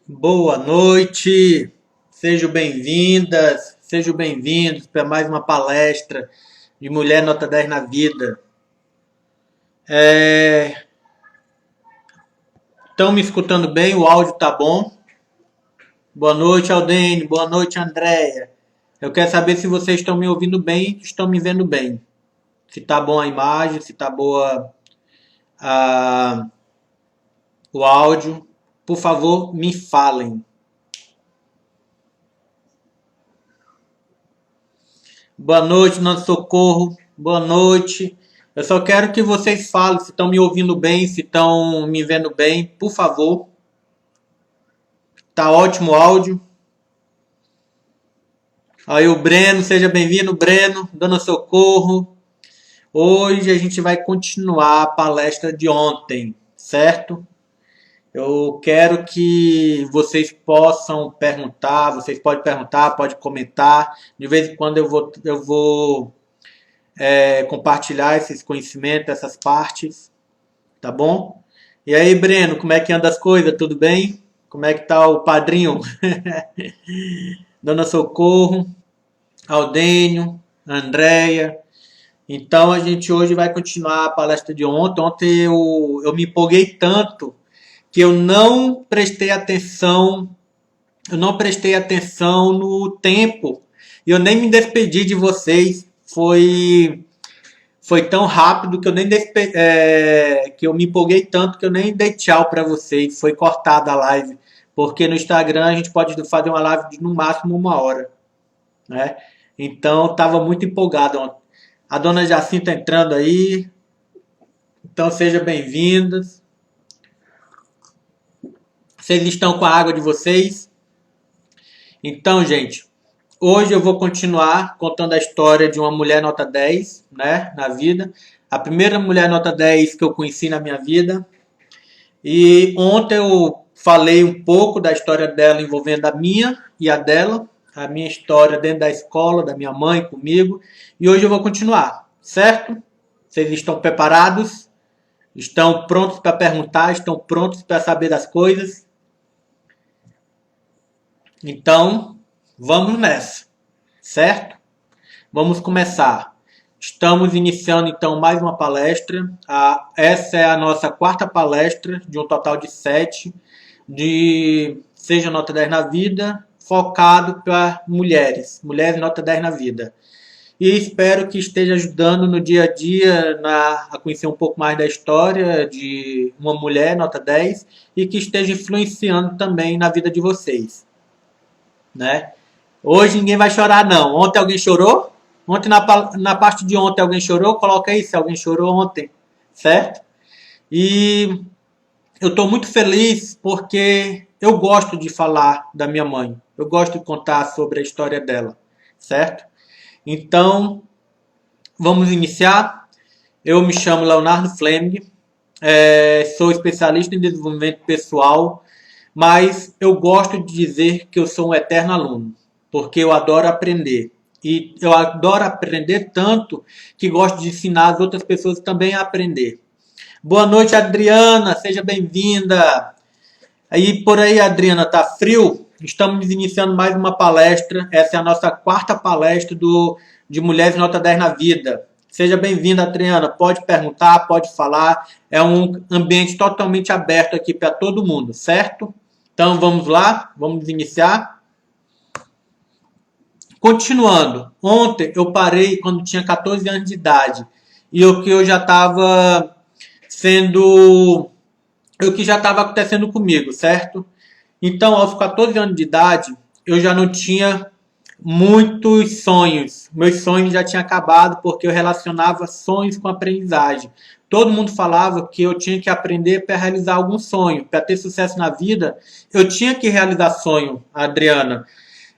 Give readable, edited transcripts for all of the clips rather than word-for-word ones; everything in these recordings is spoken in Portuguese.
Boa noite, sejam bem-vindas, sejam bem-vindos para mais uma palestra de Mulher Nota 10 na Vida. Estão me escutando bem? O áudio tá bom? Boa noite, Aldene, boa noite, Andréia. Eu quero saber se vocês estão me ouvindo bem, estão me vendo bem. Se tá bom a imagem, se tá boa a- o áudio. Por favor, me falem. Boa noite, nosso socorro. Boa noite. Eu só quero que vocês falem se estão me ouvindo bem, se estão me vendo bem, por favor. Tá ótimo o áudio. Aí o Breno, seja bem-vindo, Breno, dando socorro. Hoje a gente vai continuar a palestra de ontem, certo? Eu quero que vocês possam perguntar, vocês podem perguntar, podem comentar. De vez em quando eu vou compartilhar esses conhecimentos, essas partes, tá bom? E aí, Breno, como é que anda as coisas? Tudo bem? Como é que tá o padrinho? Dona Socorro, Aldênio, Andréia. Então a gente hoje vai continuar a palestra de ontem. Ontem eu me empolguei tanto que eu não prestei atenção no tempo. E eu nem me despedi de vocês. Foi tão rápido que que eu me empolguei tanto que eu nem dei tchau para vocês. Foi cortada a live. Porque no Instagram a gente pode fazer uma live de no máximo 1 hora. Né? Então estava muito empolgado ontem. A dona Jacinta entrando aí. Então sejam bem-vindas. Vocês estão com a água de vocês? Então, gente, hoje eu vou continuar contando a história de uma mulher nota 10, né, na vida. A primeira mulher nota 10 que eu conheci na minha vida. E ontem eu falei um pouco da história dela envolvendo a minha e a dela. A minha história dentro da escola, da minha mãe comigo. E hoje eu vou continuar, certo? Vocês estão preparados? Estão prontos para perguntar? Estão prontos para saber das coisas? Então, vamos nessa, certo? Vamos começar. Estamos iniciando então mais uma palestra. Essa é a nossa quarta palestra de um total de 7 de Seja Nota 10 na Vida, focado para mulheres, mulheres nota 10 na vida. E espero que esteja ajudando no dia a dia a conhecer um pouco mais da história de uma mulher nota 10 e que esteja influenciando também na vida de vocês, né? Hoje ninguém vai chorar, não. Ontem alguém chorou? Ontem, na parte de ontem, alguém chorou? Coloca aí se alguém chorou ontem, certo? E eu estou muito feliz porque eu gosto de falar da minha mãe. Eu gosto de contar sobre a história dela, certo? Então, vamos iniciar. Eu me chamo Leonardo Fleming, sou especialista em desenvolvimento pessoal, mas eu gosto de dizer que eu sou um eterno aluno, porque eu adoro aprender. E eu adoro aprender tanto que gosto de ensinar as outras pessoas também a aprender. Boa noite, Adriana, seja bem-vinda. Aí por aí, Adriana, tá frio? Estamos iniciando mais uma palestra. Essa é a nossa quarta palestra de Mulheres Nota 10 na Vida. Seja bem-vinda, Adriana. Pode perguntar, pode falar. É um ambiente totalmente aberto aqui para todo mundo, certo? Então vamos lá, vamos iniciar. Continuando, ontem eu parei quando tinha 14 anos de idade e o que eu já estava sendo, o que já estava acontecendo comigo, certo? Então, aos 14 anos de idade, eu já não tinha muitos sonhos. Meus sonhos já tinham acabado porque eu relacionava sonhos com aprendizagem. Todo mundo falava que eu tinha que aprender para realizar algum sonho. Para ter sucesso na vida, eu tinha que realizar sonho, Adriana.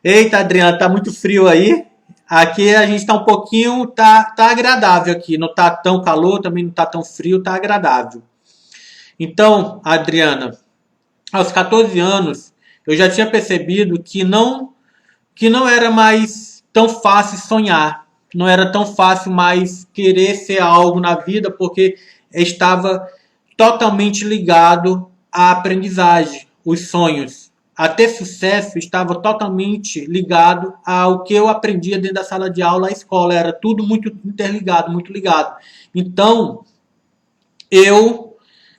Eita, Adriana, tá muito frio aí. Aqui a gente tá um pouquinho, tá agradável aqui. Não tá tão calor, também não tá tão frio, tá agradável. Então, Adriana, aos 14 anos, eu já tinha percebido que não era mais tão fácil sonhar. Não era tão fácil mais querer ser algo na vida, porque estava totalmente ligado à aprendizagem, os sonhos, a ter sucesso estava totalmente ligado ao que eu aprendia dentro da sala de aula, a escola. Era tudo muito interligado, muito ligado. Então, eu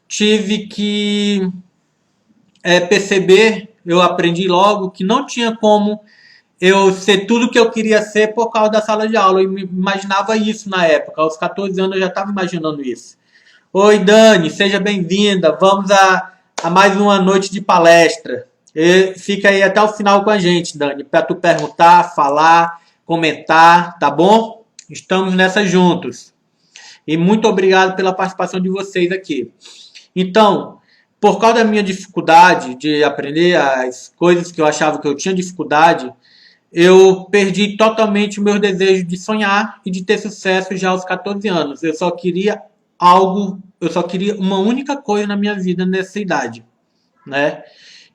tive que perceber, eu aprendi logo que não tinha como eu ser tudo que eu queria ser por causa da sala de aula. Eu imaginava isso na época. Aos 14 anos eu já estava imaginando isso. Oi, Dani, seja bem-vinda. Vamos a mais uma noite de palestra. E fica aí até o final com a gente, Dani, para tu perguntar, falar, comentar, tá bom? Estamos nessa juntos. E muito obrigado pela participação de vocês aqui. Então, por causa da minha dificuldade de aprender as coisas que eu achava que eu tinha dificuldade, eu perdi totalmente o meu desejo de sonhar e de ter sucesso já aos 14 anos. Eu só queria algo, eu só queria uma única coisa na minha vida nessa idade, né?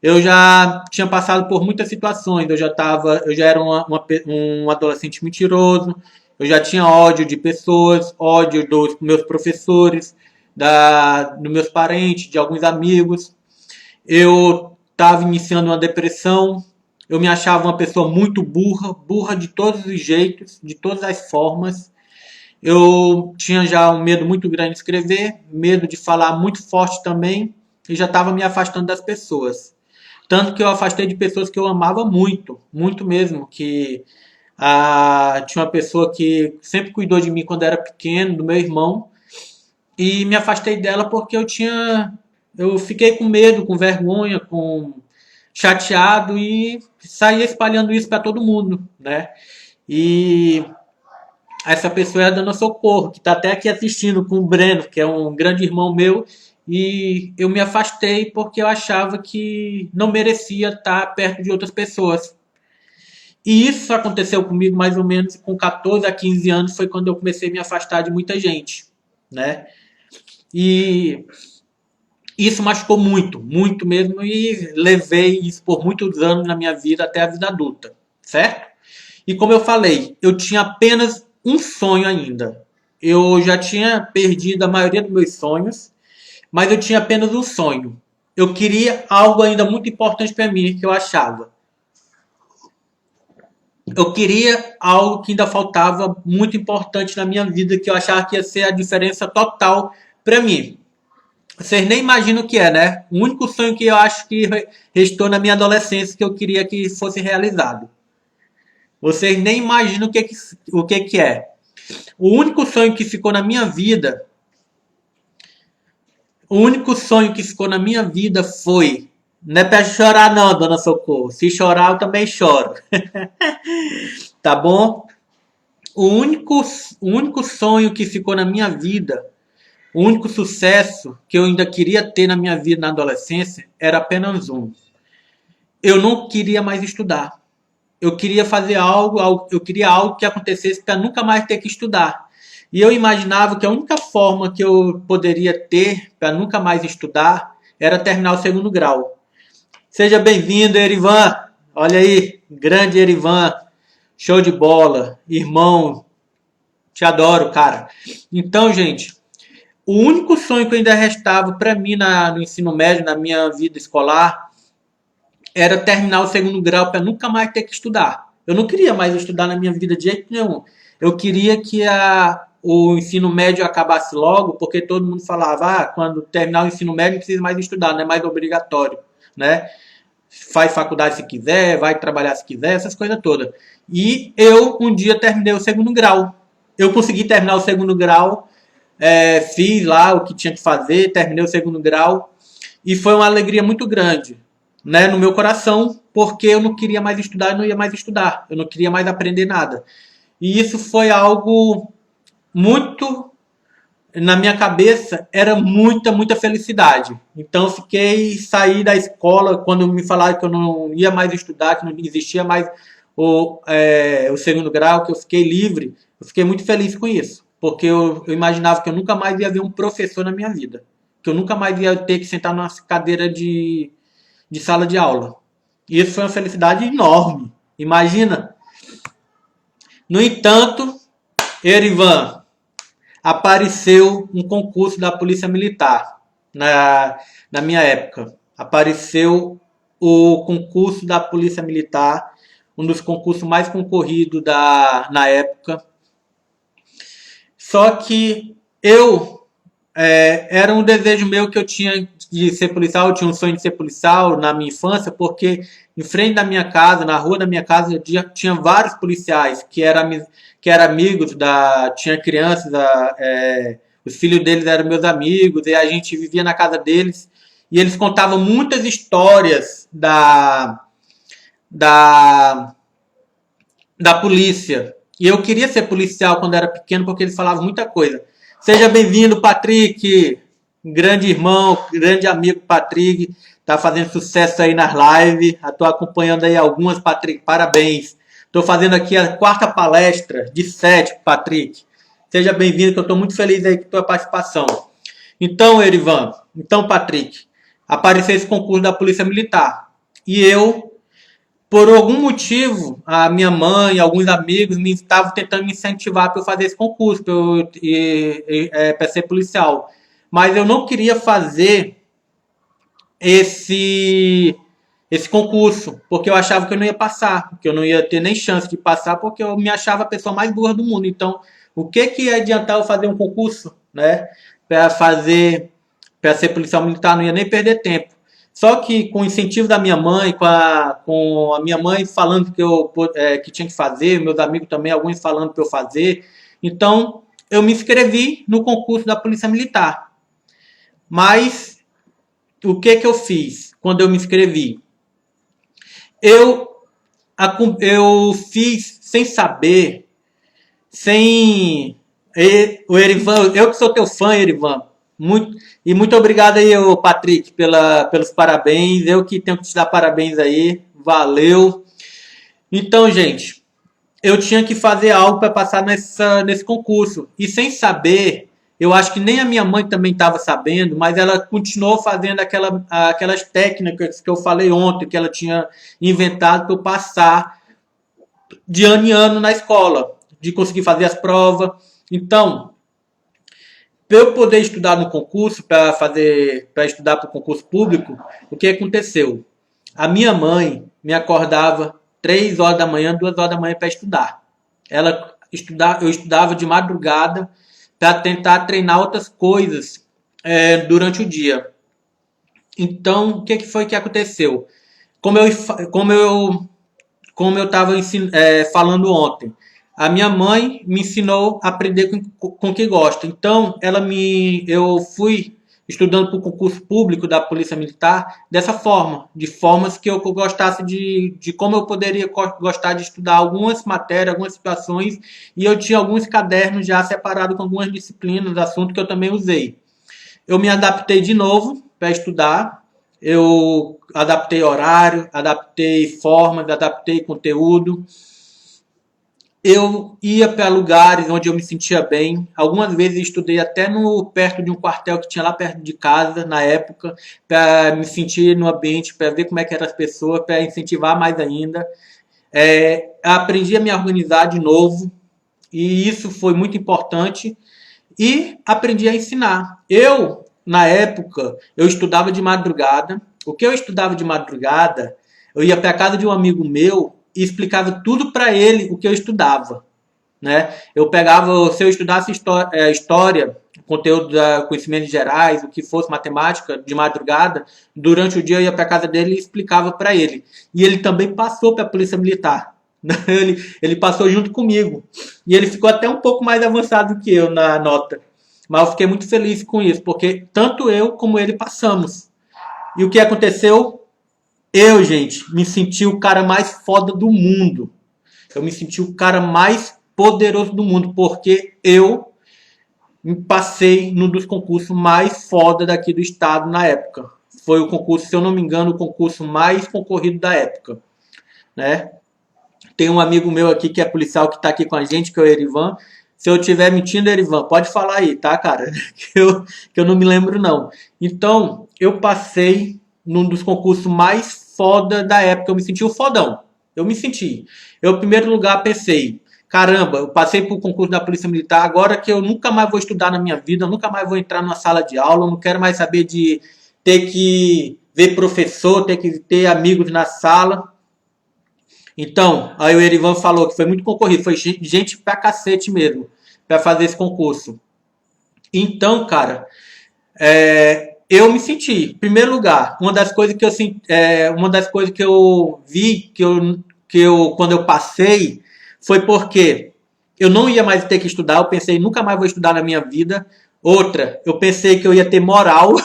Eu já tinha passado por muitas situações, eu já era um adolescente mentiroso, eu já tinha ódio de pessoas, ódio dos meus professores, dos meus parentes, de alguns amigos. Eu estava iniciando uma depressão, eu me achava uma pessoa muito burra, burra de todos os jeitos, de todas as formas. Eu tinha já um medo muito grande de escrever, medo de falar muito forte também, e já estava me afastando das pessoas. Tanto que eu afastei de pessoas que eu amava muito, muito mesmo, que tinha uma pessoa que sempre cuidou de mim quando era pequeno, do meu irmão, e me afastei dela porque eu fiquei com medo, com vergonha, com chateado e saía espalhando isso para todo mundo, né? E essa pessoa é a Dona Socorro, que está até aqui assistindo com o Breno, que é um grande irmão meu, e eu me afastei porque eu achava que não merecia estar perto de outras pessoas. E isso aconteceu comigo mais ou menos com 14 a 15 anos, foi quando eu comecei a me afastar de muita gente, né? E isso machucou muito, muito mesmo, e levei isso por muitos anos na minha vida até a vida adulta, certo? E como eu falei, eu tinha apenas um sonho ainda. Eu já tinha perdido a maioria dos meus sonhos, mas eu tinha apenas um sonho. Eu queria algo ainda muito importante para mim, que eu achava. Eu queria algo que ainda faltava muito importante na minha vida, que eu achava que ia ser a diferença total para mim. Vocês nem imaginam o que é, né? O único sonho que eu acho que restou na minha adolescência que eu queria que fosse realizado. Vocês nem imaginam o que é. O único sonho que ficou na minha vida, o único sonho que ficou na minha vida foi, não é pra chorar não, Dona Socorro. Se chorar eu também choro. Tá bom? O único, o único sonho que ficou na minha vida, o único sucesso que eu ainda queria ter na minha vida na adolescência era apenas um. Eu não queria mais estudar. Eu queria fazer eu queria algo que acontecesse para nunca mais ter que estudar. E eu imaginava que a única forma que eu poderia ter para nunca mais estudar era terminar o segundo grau. Seja bem-vindo, Erivan. Olha aí, grande Erivan. Show de bola. Irmão, te adoro, cara. Então, gente, o único sonho que ainda restava para mim no ensino médio, na minha vida escolar, era terminar o segundo grau para nunca mais ter que estudar. Eu não queria mais estudar na minha vida de jeito nenhum. Eu queria que o ensino médio acabasse logo, porque todo mundo falava, quando terminar o ensino médio não precisa mais estudar, não é mais obrigatório, né? Faz faculdade se quiser, vai trabalhar se quiser, essas coisas todas. E eu um dia terminei o segundo grau. Eu consegui terminar o segundo grau, fiz lá o que tinha que fazer, terminei o segundo grau e foi uma alegria muito grande, né, no meu coração, porque eu não queria mais estudar, eu não ia mais estudar, eu não queria mais aprender nada. E isso foi algo muito, na minha cabeça, era muita, muita felicidade. Então saí da escola, quando me falaram que eu não ia mais estudar, que não existia mais o segundo grau, que eu fiquei livre, eu fiquei muito feliz com isso. Porque eu imaginava que eu nunca mais ia ver um professor na minha vida. Que eu nunca mais ia ter que sentar numa cadeira de sala de aula. E isso foi uma felicidade enorme. Imagina. No entanto, Erivan, apareceu um concurso da Polícia Militar na minha época. Apareceu o concurso da Polícia Militar, um dos concursos mais concorridos na época. Só que era um desejo meu que eu tinha de ser policial, eu tinha um sonho de ser policial na minha infância, porque em frente da minha casa, na rua da minha casa, tinha vários policiais que eram amigos tinha crianças, os filhos deles eram meus amigos, e a gente vivia na casa deles, e eles contavam muitas histórias da polícia. E eu queria ser policial quando era pequeno, porque eles falavam muita coisa. Seja bem-vindo, Patrick, grande irmão, grande amigo Patrick, tá fazendo sucesso aí nas lives, estou acompanhando aí algumas, Patrick, parabéns. Estou fazendo aqui a 4ª palestra de 7, Patrick. Seja bem-vindo, que eu estou muito feliz aí com a tua participação. Então, Erivan, Patrick, apareceu esse concurso da Polícia Militar. E eu, por algum motivo, a minha mãe, alguns amigos estavam tentando me incentivar para eu fazer esse concurso, para ser policial. Mas eu não queria fazer esse concurso, porque eu achava que eu não ia passar, que eu não ia ter nem chance de passar, porque eu me achava a pessoa mais burra do mundo. Então, o que ia adiantar eu fazer um concurso, né, para ser policial militar? Não ia nem perder tempo. Só que com o incentivo da minha mãe, com a minha mãe falando que tinha que fazer, meus amigos também, alguns falando para eu fazer, então eu me inscrevi no concurso da Polícia Militar. Mas o que eu fiz quando eu me inscrevi? Eu fiz sem saber, o Erivan, eu que sou teu fã, Erivan, muito obrigado aí, Patrick, pelos parabéns. Eu que tenho que te dar parabéns aí. Valeu. Então, gente, eu tinha que fazer algo para passar nesse concurso. E sem saber, eu acho que nem a minha mãe também estava sabendo, mas ela continuou fazendo aquelas técnicas que eu falei ontem, que ela tinha inventado para eu passar de ano em ano na escola, de conseguir fazer as provas. Então, para eu poder estudar no concurso, para estudar para o concurso público, o que aconteceu? A minha mãe me acordava 3 horas da manhã, 2 horas da manhã para estudar. Eu estudava de madrugada para tentar treinar outras coisas durante o dia. Então, o que foi que aconteceu? Como eu estava falando ontem, a minha mãe me ensinou a aprender com o que gosta. Então, eu fui estudando para o concurso público da Polícia Militar dessa forma, de formas que eu gostasse de como eu poderia gostar de estudar algumas matérias, algumas situações, e eu tinha alguns cadernos já separados com algumas disciplinas, assuntos que eu também usei. Eu me adaptei de novo para estudar, eu adaptei horário, adaptei formas, adaptei conteúdo. Eu ia para lugares onde eu me sentia bem. Algumas vezes estudei até perto de um quartel que tinha lá perto de casa, na época, para me sentir no ambiente, para ver como é que eram as pessoas, para incentivar mais ainda. Aprendi a me organizar de novo, e isso foi muito importante. E aprendi a ensinar. Na época, eu estudava de madrugada. O que eu estudava de madrugada, eu ia para a casa de um amigo meu e explicava tudo para ele o que eu estudava, né? Eu pegava, se eu estudasse história, conteúdo de conhecimentos gerais, o que fosse matemática, de madrugada, durante o dia eu ia para a casa dele e explicava para ele. E ele também passou para a Polícia Militar. Ele passou junto comigo. E ele ficou até um pouco mais avançado do que eu na nota. Mas eu fiquei muito feliz com isso, porque tanto eu como ele passamos. E o que aconteceu? Eu, gente, me senti o cara mais foda do mundo. Eu me senti o cara mais poderoso do mundo, porque eu me passei num dos concursos mais foda daqui do estado na época. Foi o concurso, se eu não me engano, o concurso mais concorrido da época, né? Tem um amigo meu aqui que é policial que está aqui com a gente, que é o Erivan. Se eu estiver mentindo, Erivan, pode falar aí, tá, cara? que eu não me lembro, não. Então, eu passei num dos concursos mais foda da época. Eu me senti o fodão. Eu me senti. Eu, em primeiro lugar, pensei, caramba, eu passei por concurso da Polícia Militar, agora que eu nunca mais vou estudar na minha vida, eu nunca mais vou entrar numa sala de aula, eu não quero mais saber de ter que ver professor, ter que ter amigos na sala. Então, aí o Erivan falou que foi muito concorrido, foi gente pra cacete mesmo, pra fazer esse concurso. Então, cara, eu me senti, em primeiro lugar, uma das coisas que eu vi, quando eu passei, foi porque eu não ia mais ter que estudar, eu pensei, nunca mais vou estudar na minha vida. Outra, eu pensei que eu ia ter moral.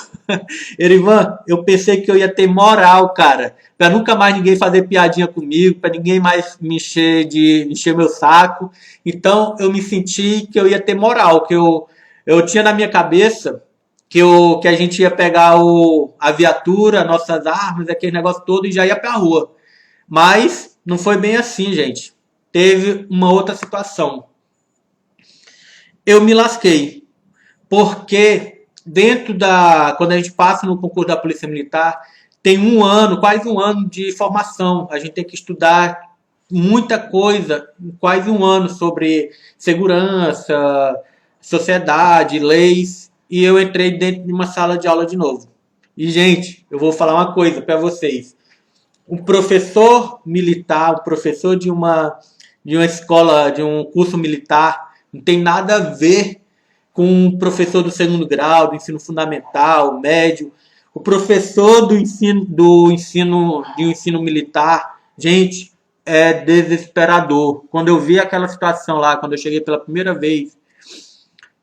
Erivan, eu pensei que eu ia ter moral, cara, pra nunca mais ninguém fazer piadinha comigo, pra ninguém mais encher meu saco. Então, eu me senti que eu ia ter moral, eu tinha na minha cabeça que a gente ia pegar a viatura, nossas armas, aquele negócio todo e já ia pra rua. Mas não foi bem assim, gente. Teve uma outra situação. Eu me lasquei, porque quando a gente passa no concurso da Polícia Militar, tem um ano, quase um ano de formação. A gente tem que estudar muita coisa, quase um ano sobre segurança, sociedade, leis, e eu entrei dentro de uma sala de aula de novo. E, gente, eu vou falar uma coisa para vocês. Um professor militar, um professor de uma escola, de um curso militar, não tem nada a ver com um professor do segundo grau, do ensino fundamental, médio. O professor do ensino militar, gente, é desesperador. Quando eu vi aquela situação lá, quando eu cheguei pela primeira vez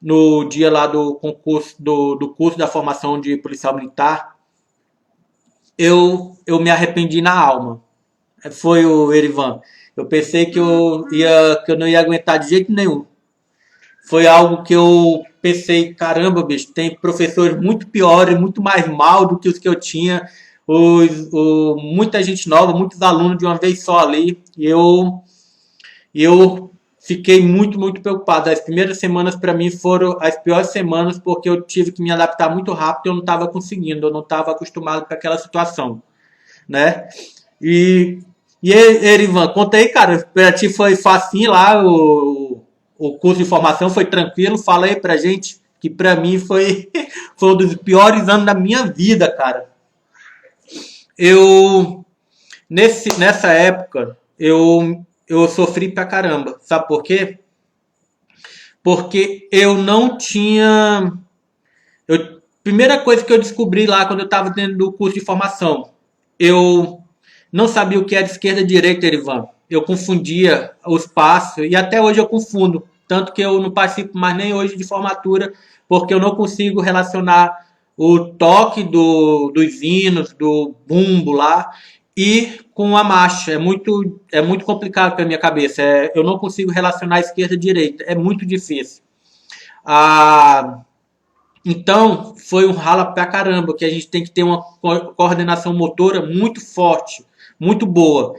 no dia lá do concurso, do curso da formação de policial militar, eu me arrependi na alma. Foi o Erivan. Eu pensei que eu não ia aguentar de jeito nenhum. Foi algo que eu pensei, caramba, bicho, tem professores muito piores, muito mais mal do que os que eu tinha. Muita gente nova, muitos alunos de uma vez só ali. E eu fiquei muito, muito preocupado. As primeiras semanas para mim foram as piores semanas porque eu tive que me adaptar muito rápido e eu não estava conseguindo, eu não estava acostumado com aquela situação, né? E, Erivan, conta aí, cara, pra ti foi facinho lá, o curso de formação foi tranquilo? Fala aí pra gente, que pra mim foi um dos piores anos da minha vida, cara. Eu, nessa época, eu sofri pra caramba. Sabe por quê? Porque eu não tinha. Primeira coisa que eu descobri lá quando eu estava dentro do curso de formação, eu não sabia o que era esquerda e direita, Erivan. Eu confundia os passos e até hoje eu confundo. Tanto que eu não participo mais nem hoje de formatura, porque eu não consigo relacionar o toque dos hinos, do bumbo lá, e com a marcha. É muito complicado para minha cabeça. Eu não consigo relacionar esquerda e direita. É muito difícil. Ah, então, foi um rala pra caramba, que a gente tem que ter uma coordenação motora muito forte, muito boa.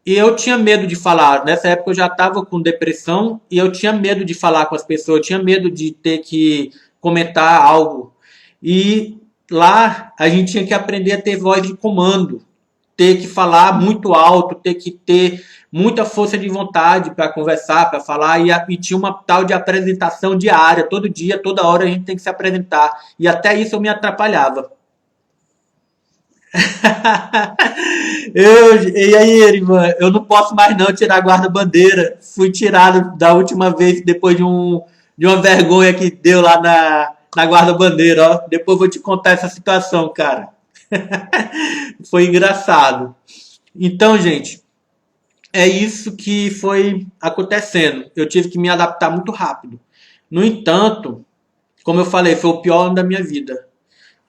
E eu tinha medo de falar. Nessa época eu já estava com depressão e eu tinha medo de falar com as pessoas, eu tinha medo de ter que comentar algo. E lá a gente tinha que aprender a ter voz de comando, ter que falar muito alto, ter que ter muita força de vontade para conversar, para falar, e tinha uma tal de apresentação diária, todo dia, toda hora a gente tem que se apresentar. E até isso eu me atrapalhava. E aí, irmã, eu não posso mais não tirar a guarda-bandeira. Fui tirado da última vez depois de uma vergonha que deu lá na guarda-bandeira, ó. Depois eu vou te contar essa situação, cara. Foi engraçado. Então, gente, é isso que foi acontecendo. Eu tive que me adaptar muito rápido. No entanto, como eu falei, foi o pior ano da minha vida.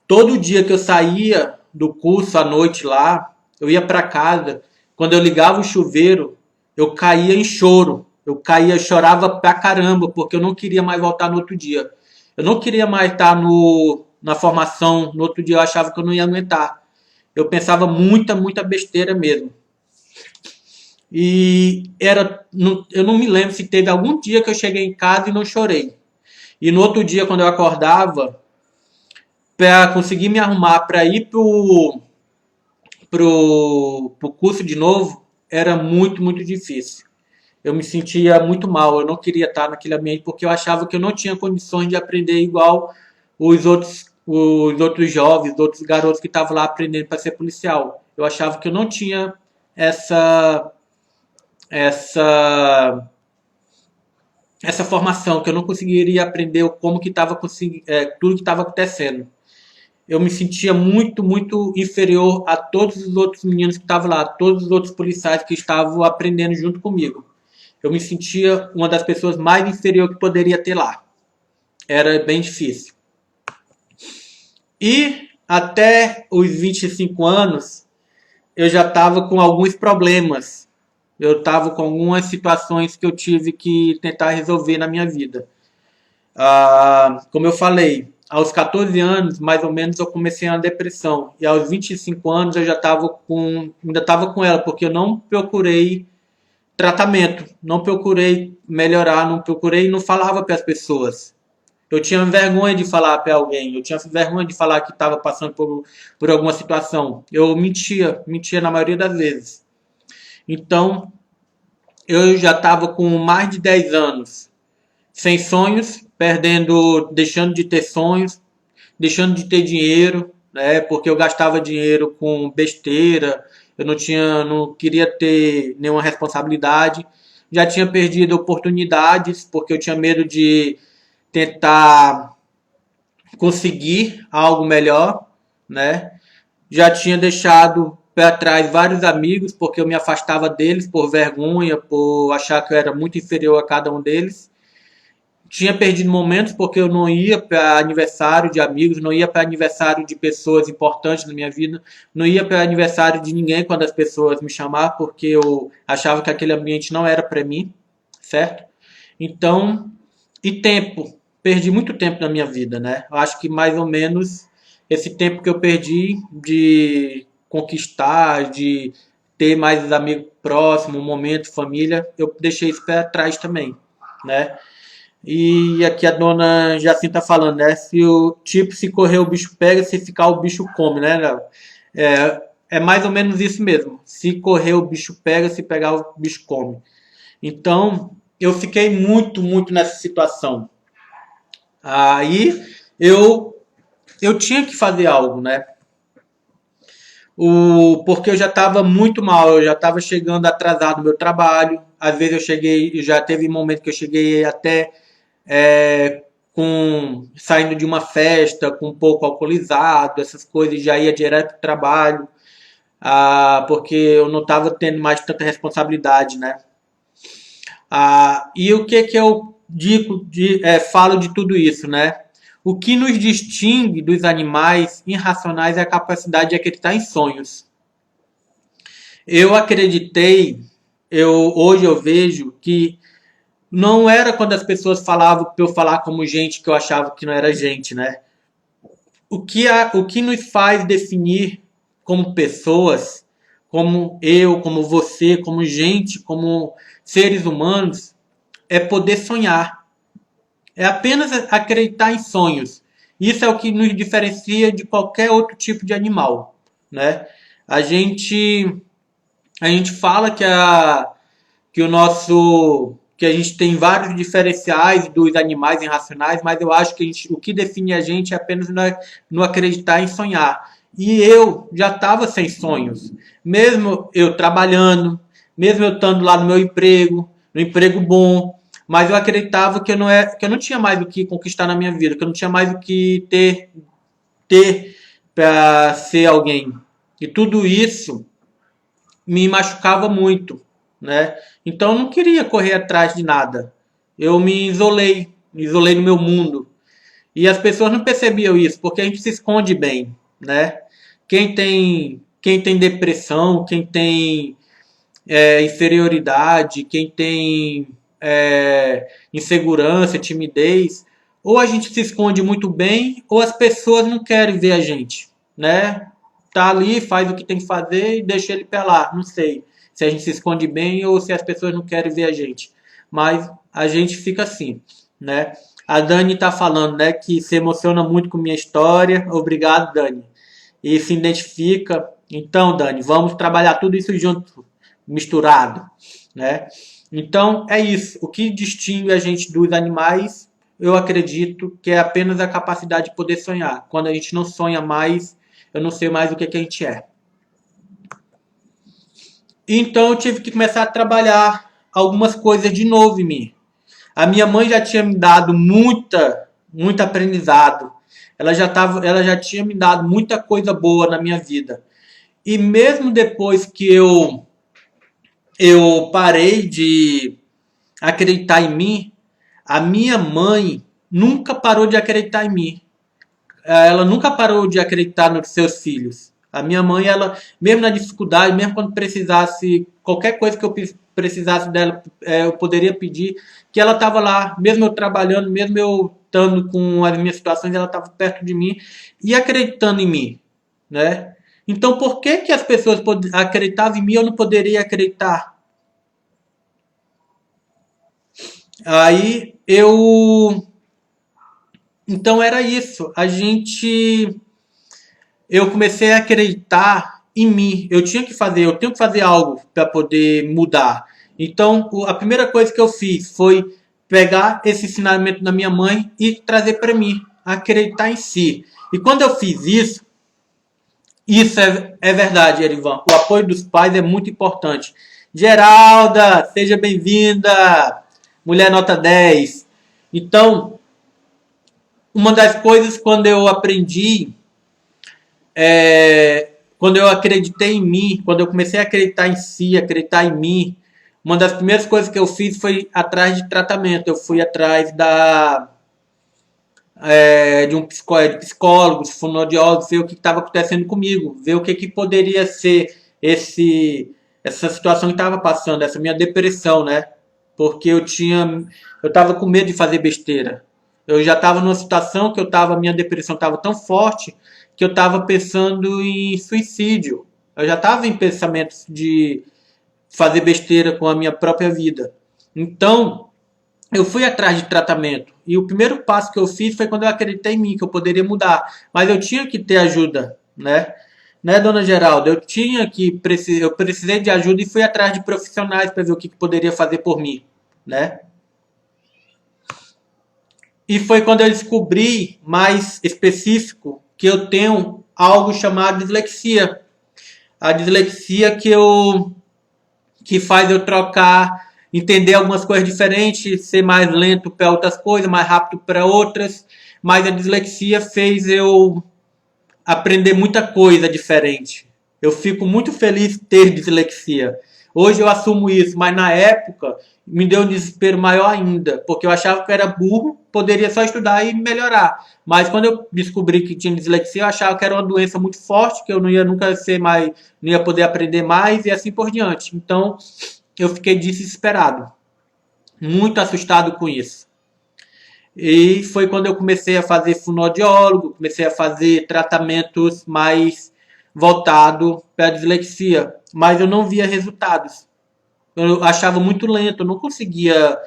Todo dia que eu saía do curso à noite lá, eu ia para casa. Quando eu ligava o chuveiro, eu caía em choro. Chorava pra caramba, porque eu não queria mais voltar no outro dia. Eu não queria mais estar na formação. No outro dia eu achava que eu não ia aguentar. Eu pensava muita, muita besteira mesmo. Eu não me lembro se teve algum dia que eu cheguei em casa e não chorei. E no outro dia, quando eu acordava, para conseguir me arrumar para ir pro curso de novo, era muito, muito difícil. Eu me sentia muito mal, eu não queria estar naquele ambiente porque eu achava que eu não tinha condições de aprender igual os outros jovens, os outros garotos que estavam lá aprendendo para ser policial. Eu achava que eu não tinha essa essa essa formação, que eu não conseguiria aprender como que estava tudo que estava acontecendo. Eu me sentia muito inferior a todos os outros meninos que estavam lá, todos os outros policiais que estavam aprendendo junto comigo. Eu me sentia uma das pessoas mais inferior que poderia ter lá. Era bem difícil. E até os 25 anos, eu já estava com alguns problemas. Eu estava com algumas situações que eu tive que tentar resolver na minha vida. Como eu falei, aos 14 anos, mais ou menos, eu comecei uma depressão. E aos 25 anos eu já ainda estava com ela, porque eu não procurei tratamento, não procurei melhorar, não falava para as pessoas. Eu tinha vergonha de falar para alguém, eu tinha vergonha de falar que estava passando por alguma situação. Eu mentia na maioria das vezes. Então, eu já estava com mais de 10 anos sem sonhos, deixando de ter sonhos, deixando de ter dinheiro, né? Porque eu gastava dinheiro com besteira, eu não queria ter nenhuma responsabilidade. Já tinha perdido oportunidades, porque eu tinha medo de tentar conseguir algo melhor, né? Já tinha deixado para trás vários amigos, porque eu me afastava deles por vergonha, por achar que eu era muito inferior a cada um deles. Tinha perdido momentos porque eu não ia para aniversário de amigos, não ia para aniversário de pessoas importantes na minha vida, não ia para aniversário de ninguém quando as pessoas me chamavam, porque eu achava que aquele ambiente não era para mim, certo? Então, e tempo. Perdi muito tempo na minha vida, né? Eu acho que mais ou menos esse tempo que eu perdi de conquistar, de ter mais amigos próximos, um momento, família, eu deixei isso para trás também, né? E aqui a dona Jacinta falando, né? Se correr o bicho pega, se ficar o bicho come, né, Léo? É mais ou menos isso mesmo. Se correr o bicho pega, se pegar o bicho come. Então, eu fiquei muito nessa situação. Aí eu tinha que fazer algo, né? Porque eu já estava muito mal, eu já estava chegando atrasado no meu trabalho. Às vezes já teve momento que eu cheguei até é, saindo de uma festa com um pouco alcoolizado, essas coisas, já ia direto para o trabalho, porque eu não estava tendo mais tanta responsabilidade, né? E o que eu falo de tudo isso, né? O que nos distingue dos animais irracionais é a capacidade de acreditar em sonhos. Eu acreditei, hoje eu vejo que não era quando as pessoas falavam para eu falar como gente que eu achava que não era gente, né? O que nos faz definir como pessoas, como eu, como você, como gente, como seres humanos, é poder sonhar. É apenas acreditar em sonhos. Isso é o que nos diferencia de qualquer outro tipo de animal, né? A gente fala que a gente tem vários diferenciais dos animais irracionais, mas eu acho que o que define a gente é apenas no acreditar em sonhar. E eu já estava sem sonhos, mesmo eu trabalhando, mesmo eu estando lá no meu emprego, no emprego bom, mas eu acreditava que que eu não tinha mais o que conquistar na minha vida, que eu não tinha mais o que ter para ser alguém. E tudo isso me machucava muito, né? Então eu não queria correr atrás de nada. Eu me isolei no meu mundo. E as pessoas não percebiam isso, porque a gente se esconde bem, né? Quem tem depressão, quem tem inferioridade, quem tem insegurança, timidez, ou a gente se esconde muito bem, ou as pessoas não querem ver a gente, né? Tá ali, faz o que tem que fazer e deixa ele pra lá. Não sei se a gente se esconde bem ou se as pessoas não querem ver a gente. Mas a gente fica assim, né? A Dani tá falando, né, que se emociona muito com minha história. Obrigado, Dani. E se identifica. Então, Dani, vamos trabalhar tudo isso junto, misturado, né? Então, é isso. O que distingue a gente dos animais, eu acredito que é apenas a capacidade de poder sonhar. Quando a gente não sonha mais, eu não sei mais o que, que a gente é. Então eu tive que começar a trabalhar algumas coisas de novo em mim. A minha mãe já tinha me dado muito aprendizado. Ela já tinha me dado muita coisa boa na minha vida. E mesmo depois que eu parei de acreditar em mim, a minha mãe nunca parou de acreditar em mim. Ela nunca parou de acreditar nos seus filhos. A minha mãe, ela, mesmo na dificuldade, mesmo quando precisasse, qualquer coisa que eu precisasse dela, eu poderia pedir, que ela estava lá, mesmo eu trabalhando, mesmo eu estando com as minhas situações, ela estava perto de mim e acreditando em mim, né? Então, por que que as pessoas acreditavam em mim e eu não poderia acreditar? Aí eu. Então era isso. Eu comecei a acreditar em mim. Eu tenho que fazer algo para poder mudar. Então, a primeira coisa que eu fiz foi pegar esse ensinamento da minha mãe e trazer para mim, acreditar em si. E quando eu fiz isso, é verdade, Erivan. O apoio dos pais é muito importante. Geralda, seja bem-vinda. Mulher nota 10. Então, uma das coisas quando eu aprendi quando eu acreditei em mim, quando eu comecei a acreditar em si, acreditar em mim, uma das primeiras coisas que eu fiz foi atrás de tratamento. Eu fui atrás de um psicólogo, de fonoaudiólogo, ver o que estava acontecendo comigo, ver o que, que poderia ser essa situação que estava passando, essa minha depressão, né? Porque eu estava com medo de fazer besteira. Eu já estava numa situação que minha depressão estava tão forte que eu estava pensando em suicídio. Eu já estava em pensamentos de fazer besteira com a minha própria vida. Então, eu fui atrás de tratamento. E o primeiro passo que eu fiz foi quando eu acreditei em mim, que eu poderia mudar. Mas eu tinha que ter ajuda, né? Né, dona Geralda? Eu precisei de ajuda e fui atrás de profissionais para ver o que poderia fazer por mim, né? E foi quando eu descobri mais específico que eu tenho algo chamado dislexia. A dislexia que faz eu trocar, entender algumas coisas diferentes, ser mais lento para outras coisas, mais rápido para outras. Mas a dislexia fez eu aprender muita coisa diferente. Eu fico muito feliz de ter dislexia. Hoje eu assumo isso, mas na época me deu um desespero maior ainda, porque eu achava que eu era burro, poderia só estudar e melhorar. Mas quando eu descobri que tinha dislexia, eu achava que era uma doença muito forte, que eu não ia nunca ser mais, não ia poder aprender mais e assim por diante. Então eu fiquei desesperado, muito assustado com isso. E foi quando eu comecei a fazer fonoaudiólogo, comecei a fazer tratamentos mais voltado para a dislexia, mas eu não via resultados. Eu achava muito lento, eu não conseguia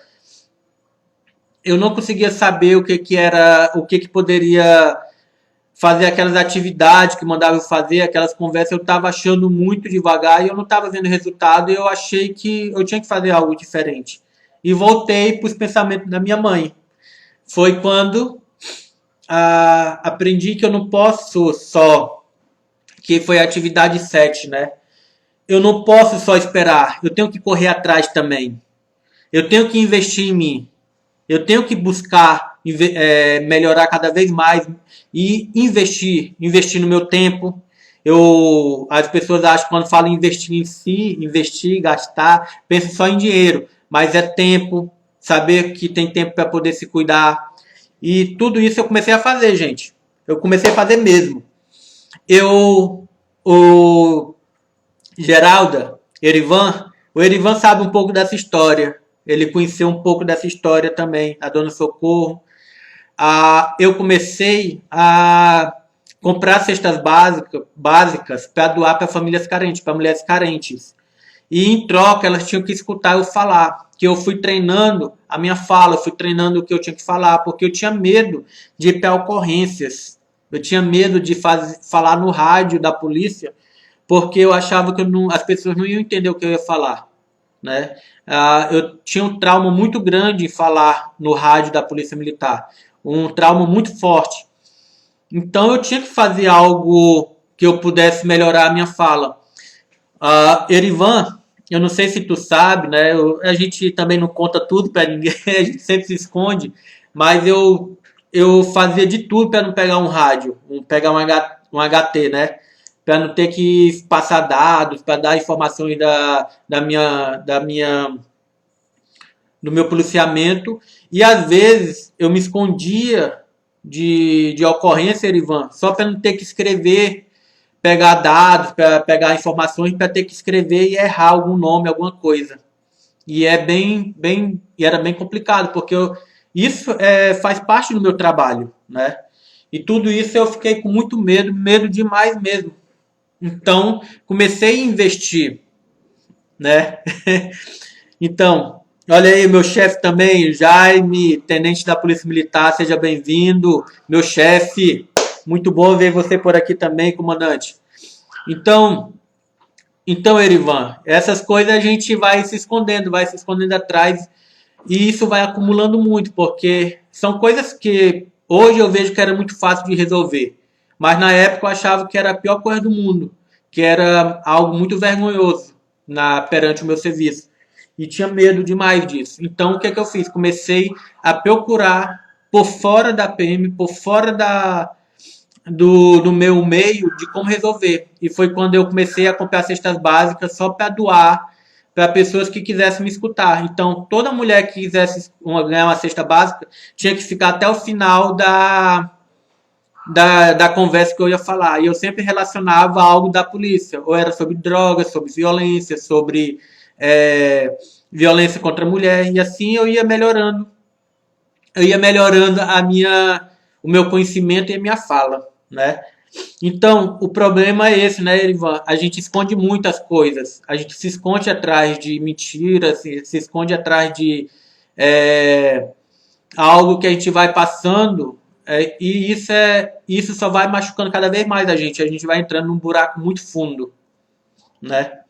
saber o que que era, o que poderia fazer aquelas atividades que mandava eu fazer, aquelas conversas, eu estava achando muito devagar e eu não estava vendo resultado e eu achei que eu tinha que fazer algo diferente. E voltei para os pensamentos da minha mãe. Foi quando aprendi que eu não posso só, que foi a atividade 7, né? Eu não posso só esperar, eu tenho que correr atrás também. Eu tenho que investir em mim. Eu tenho que buscar melhorar cada vez mais e investir no meu tempo. As pessoas acham que quando falam em investir em si, investir, gastar, pensam só em dinheiro, mas é tempo, saber que tem tempo para poder se cuidar. E tudo isso eu comecei a fazer, gente. Eu comecei a fazer mesmo. O o Erivan sabe um pouco dessa história. Ele conheceu um pouco dessa história também, a Dona Socorro. Eu comecei a comprar cestas básicas para doar para famílias carentes, para mulheres carentes. E em troca elas tinham que escutar eu falar, que eu fui treinando a minha fala, eu fui treinando o que eu tinha que falar, porque eu tinha medo de ir para ocorrências. Eu tinha medo de falar no rádio da polícia, porque eu achava que as pessoas não iam entender o que eu ia falar, né? Eu tinha um trauma muito grande em falar no rádio da Polícia Militar, um trauma muito forte. Então eu tinha que fazer algo que eu pudesse melhorar a minha fala. Erivan, eu não sei se tu sabe, né? A gente também não conta tudo para ninguém, a gente sempre se esconde, mas eu fazia de tudo para não pegar um rádio, pegar um HT, né? Para não ter que passar dados, para dar informações do meu policiamento. E às vezes eu me escondia de ocorrência, Erivan, só para não ter que escrever, pegar dados, para pegar informações, para ter que escrever e errar algum nome, alguma coisa. E era bem complicado, porque isso faz parte do meu trabalho, né? E tudo isso eu fiquei com muito medo, medo demais mesmo. Então, comecei a investir, né? Então, olha aí, meu chefe também, Jaime, tenente da Polícia Militar, seja bem-vindo. Meu chefe, muito bom ver você por aqui também, comandante. Então, Erivan, essas coisas a gente vai se escondendo atrás e isso vai acumulando muito, porque são coisas que hoje eu vejo que era muito fácil de resolver, mas na época eu achava que era a pior coisa do mundo, que era algo muito vergonhoso perante o meu serviço. E tinha medo demais disso. Então o que é que eu fiz? Comecei a procurar por fora da PM, por fora do meu meio de como resolver. E foi quando eu comecei a comprar cestas básicas só para doar para pessoas que quisessem me escutar. Então, toda mulher que quisesse ganhar uma cesta básica tinha que ficar até o final da conversa que eu ia falar. E eu sempre relacionava algo da polícia. Ou era sobre drogas, sobre violência, sobre violência contra a mulher. E assim eu ia melhorando. Eu ia melhorando o meu conhecimento e a minha fala, né? Então, o problema é esse, né, Erivan? A gente esconde muitas coisas. A gente se esconde atrás de mentiras, se esconde atrás de é, algo que a gente vai passando, e isso só vai machucando cada vez mais a gente. A gente vai entrando num buraco muito fundo, né?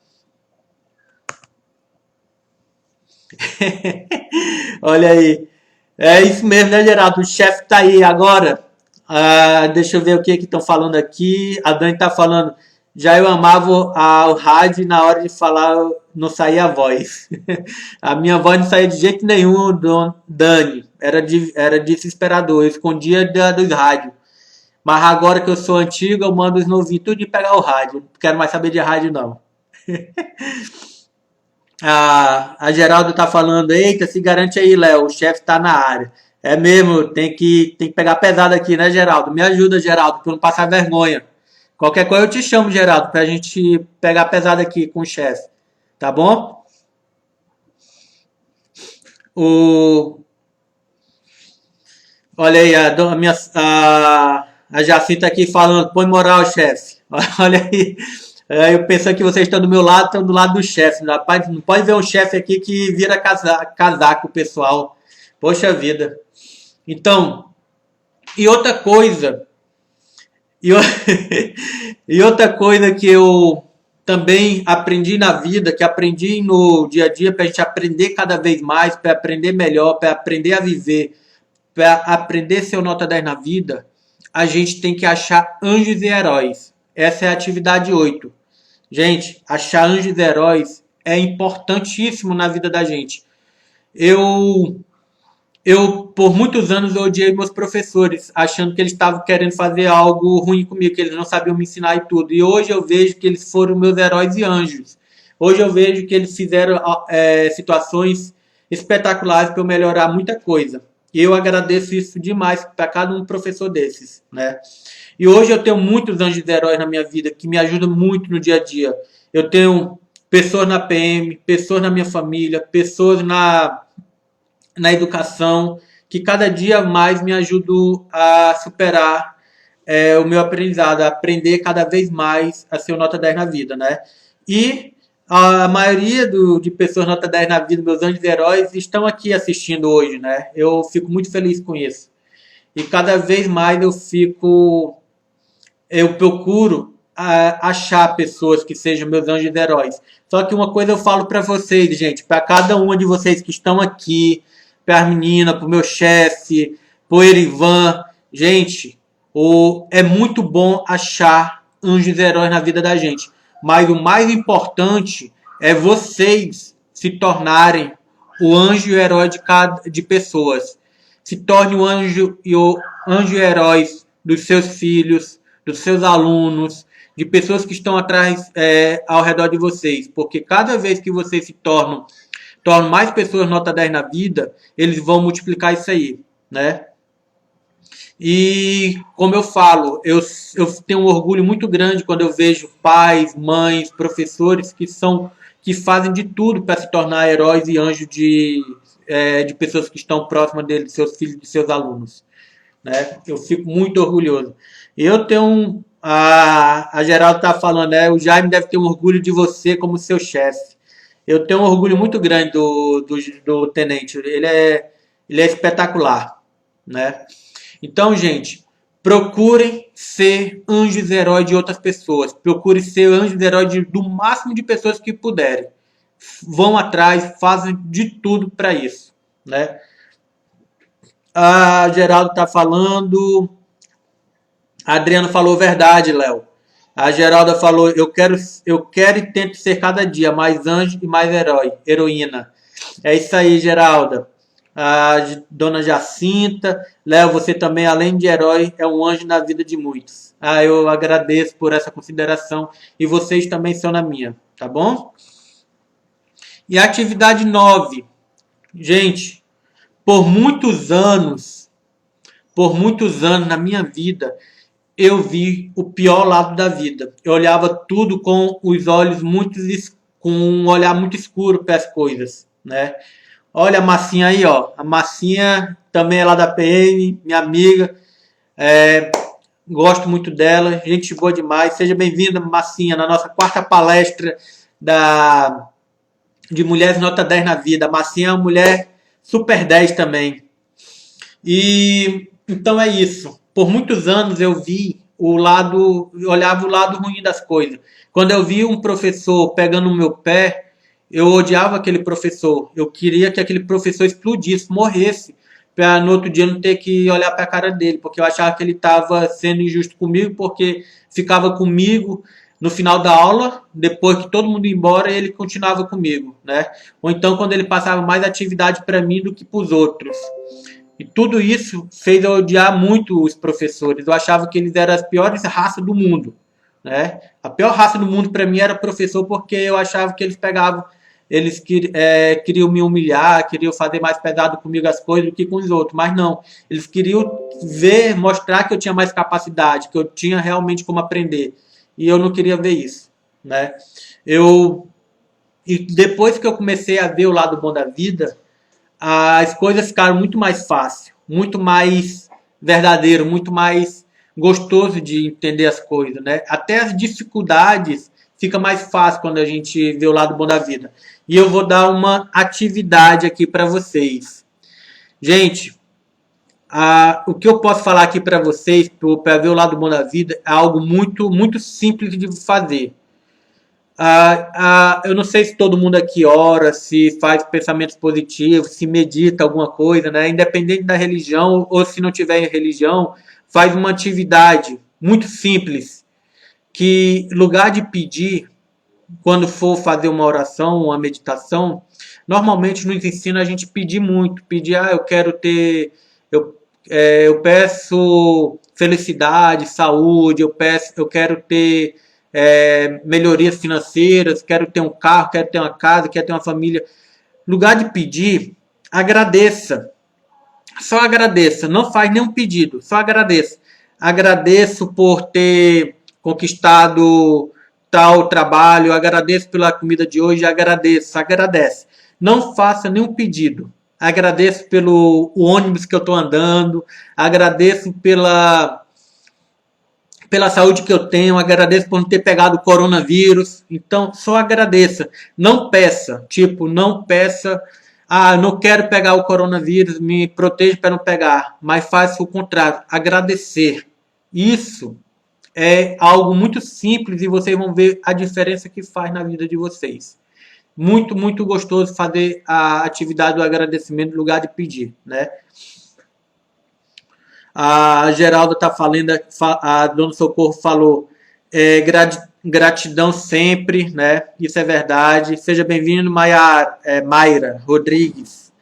Olha aí. É isso mesmo, né, Geraldo? O chefe tá aí agora. Deixa eu ver o que estão falando aqui. A Dani tá falando. Já eu amava o rádio e na hora de falar não saía a voz. A minha voz não saía de jeito nenhum, Dani. Era desesperador. Eu escondia dos rádios. Mas agora que eu sou antigo, eu mando os novinhos tudo de pegar o rádio. Não quero mais saber de rádio, não. A Geraldo tá falando, eita, se garante aí, Léo, o chefe tá na área. É mesmo, tem que pegar pesado aqui, né, Geraldo? Me ajuda, Geraldo, pra eu não passar vergonha. Qualquer coisa eu te chamo, Geraldo, pra gente pegar pesado aqui com o chefe. Tá bom? O, olha aí, a Jacinta aqui falando, põe moral, chefe. Olha aí. Eu pensando que vocês estão do meu lado, estão do lado do chefe. Rapaz, não pode ver um chefe aqui que vira casaco, pessoal. Poxa vida. Então, e outra coisa, e, e outra coisa que eu também aprendi na vida, que aprendi no dia a dia, para a gente aprender cada vez mais, para aprender melhor, para aprender a viver, para aprender a ser o nota 10 na vida, a gente tem que achar anjos e heróis. Essa é a atividade 8. Gente, achar anjos e heróis é importantíssimo na vida da gente. Eu por muitos anos, eu odiei meus professores, achando que eles estavam querendo fazer algo ruim comigo, que eles não sabiam me ensinar e tudo. E hoje eu vejo que eles foram meus heróis e anjos. Hoje eu vejo que eles fizeram situações espetaculares para eu melhorar muita coisa. E eu agradeço isso demais para cada um professor desses, né? E hoje eu tenho muitos anjos e heróis na minha vida que me ajudam muito no dia a dia. Eu tenho pessoas na PM, pessoas na minha família, pessoas na educação, que cada dia mais me ajudam a superar o meu aprendizado, a aprender cada vez mais a ser o nota 10 na vida, né? E a maioria de pessoas nota 10 na vida, meus anjos e heróis, estão aqui assistindo hoje, né? Eu fico muito feliz com isso. E cada vez mais eu procuro achar pessoas que sejam meus anjos heróis. Só que uma coisa eu falo para vocês, gente, para cada uma de vocês que estão aqui, para a menina, para o meu chefe, para o Erivan, gente, é muito bom achar anjos heróis na vida da gente. Mas o mais importante é vocês se tornarem o anjo e o herói de pessoas. Se torne o anjo e o anjo e herói dos seus filhos, dos seus alunos, de pessoas que estão atrás, ao redor de vocês. Porque cada vez que vocês se tornam mais pessoas nota 10 na vida, eles vão multiplicar isso aí, né? E, como eu falo, eu tenho um orgulho muito grande quando eu vejo pais, mães, professores que fazem de tudo para se tornar heróis e anjos de pessoas que estão próximas deles, de seus filhos, de seus alunos, né? Eu fico muito orgulhoso. Eu tenho a Geraldo está falando, né? O Jaime deve ter um orgulho de você como seu chefe. Eu tenho um orgulho muito grande do tenente. Ele é espetacular, né? Então, gente, procurem ser anjos heróis de outras pessoas. Procurem ser anjos heróis do máximo de pessoas que puderem. Vão atrás, fazem de tudo para isso, né? A Geraldo está falando. A Adriana falou verdade, Léo. A Geralda falou, eu quero e tento ser cada dia mais anjo e mais heroína. É isso aí, Geralda. A dona Jacinta, Léo, você também, além de herói, é um anjo na vida de muitos. Eu agradeço por essa consideração e vocês também são na minha, tá bom? E a atividade 9. Gente, por muitos anos na minha vida, eu vi o pior lado da vida. Eu olhava tudo com os olhos com um olhar muito escuro para as coisas, né? Olha a Massinha aí, ó. A Massinha também é lá da PM, minha amiga. Gosto muito dela, gente boa demais. Seja bem-vinda, Massinha, na nossa quarta palestra de Mulheres Nota 10 na Vida. A Massinha é uma mulher super 10 também. E então é isso. Por muitos anos eu olhava o lado ruim das coisas. Quando eu vi um professor pegando no meu pé, eu odiava aquele professor. Eu queria que aquele professor explodisse, morresse, para no outro dia não ter que olhar para a cara dele, porque eu achava que ele estava sendo injusto comigo, porque ficava comigo no final da aula, depois que todo mundo ia embora, ele continuava comigo, né? Ou então quando ele passava mais atividade para mim do que para os outros. E tudo isso fez eu odiar muito os professores. Eu achava que eles eram as piores raças do mundo, né? A pior raça do mundo para mim era professor, porque eu achava que eles queriam me humilhar, queriam fazer mais pesado comigo as coisas do que com os outros. Mas não, eles queriam mostrar que eu tinha mais capacidade, que eu tinha realmente como aprender. E eu não queria ver isso, né? E depois que eu comecei a ver o lado bom da vida, as coisas ficaram muito mais fácil, muito mais verdadeiro, muito mais gostoso de entender as coisas, né? Até as dificuldades fica mais fácil quando a gente vê o lado bom da vida. E eu vou dar uma atividade aqui para vocês. Gente, o que eu posso falar aqui para vocês, para ver o lado bom da vida, é algo muito, muito simples de fazer. Eu não sei se todo mundo aqui ora, se faz pensamentos positivos, se medita alguma coisa, né? Independente da religião ou se não tiver religião, faz uma atividade muito simples, que lugar de pedir, quando for fazer uma oração, uma meditação, normalmente nos ensina a gente pedir muito, pedir, eu quero ter, eu peço felicidade, saúde, eu quero ter melhorias financeiras, quero ter um carro, quero ter uma casa, quero ter uma família. Lugar de pedir, agradeça. Só agradeça, não faz nenhum pedido, só agradeça. Agradeço por ter conquistado tal trabalho, agradeço pela comida de hoje, agradece. Não faça nenhum pedido. Agradeço pelo ônibus que eu estou andando, agradeço pela saúde que eu tenho, agradeço por não ter pegado o coronavírus. Então, só agradeça. Não peça, não peça, não quero pegar o coronavírus, me proteja para não pegar. Mas faça o contrário, agradecer. Isso é algo muito simples e vocês vão ver a diferença que faz na vida de vocês. Muito, muito gostoso fazer a atividade do agradecimento no lugar de pedir, né? A Geralda está falando, a Dona Socorro falou, gratidão sempre, né? Isso é verdade. Seja bem-vindo, Mayra Rodrigues.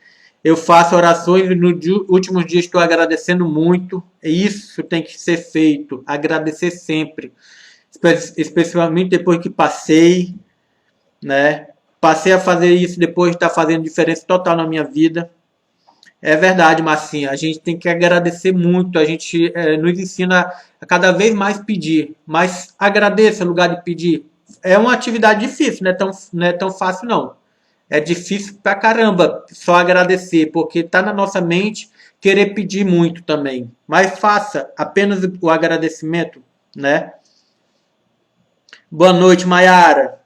Eu faço orações e nos últimos dias estou agradecendo muito. Isso tem que ser feito, agradecer sempre, especialmente depois que passei, né? Passei a fazer isso depois de estar fazendo diferença total na minha vida. É verdade, Marcinha. A gente tem que agradecer muito. A gente nos ensina a cada vez mais pedir. Mas agradeça no lugar de pedir. É uma atividade difícil, não é tão fácil, não. É difícil pra caramba só agradecer, porque tá na nossa mente querer pedir muito também. Mas faça apenas o agradecimento, né? Boa noite, Mayara.